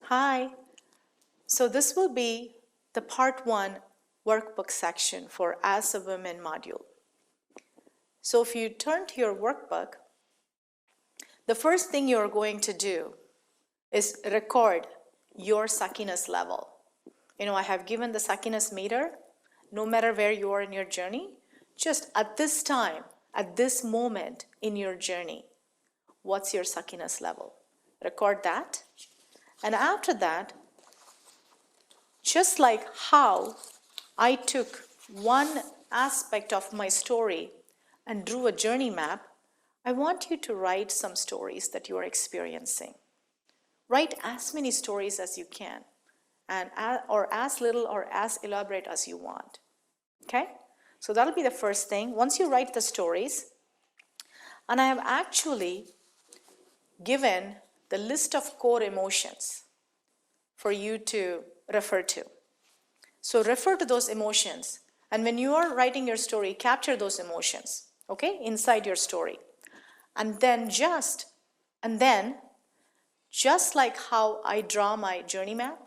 Hi. So this will be the part 1 workbook section for As a Woman module. So if you turn to your workbook, the first thing you're going to do is record your suckiness level. I have given the suckiness meter, no matter where you are in your journey, just at this time, at this moment in your journey, what's your suckiness level? Record that. And after that, just like how I took one aspect of my story and drew a journey map, I want you to write some stories that you are experiencing. Write as many stories as you can, or as little or as elaborate as you want. Okay? So that'll be the first thing. Once you write the stories, and I have actually given the list of core emotions for you to refer to. So refer to those emotions, and when you are writing your story, capture those emotions, okay, inside your story. And then just like how I draw my journey map,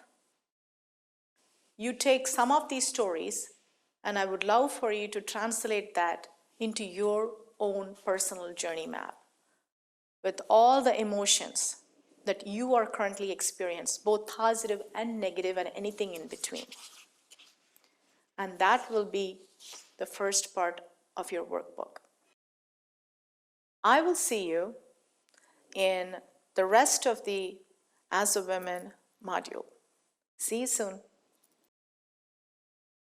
you take some of these stories, and I would love for you to translate that into your own personal journey map with all the emotions that you are currently experiencing, both positive and negative and anything in between. And that will be the first part of your workbook. I will see you in the rest of the As a Woman module. See you soon.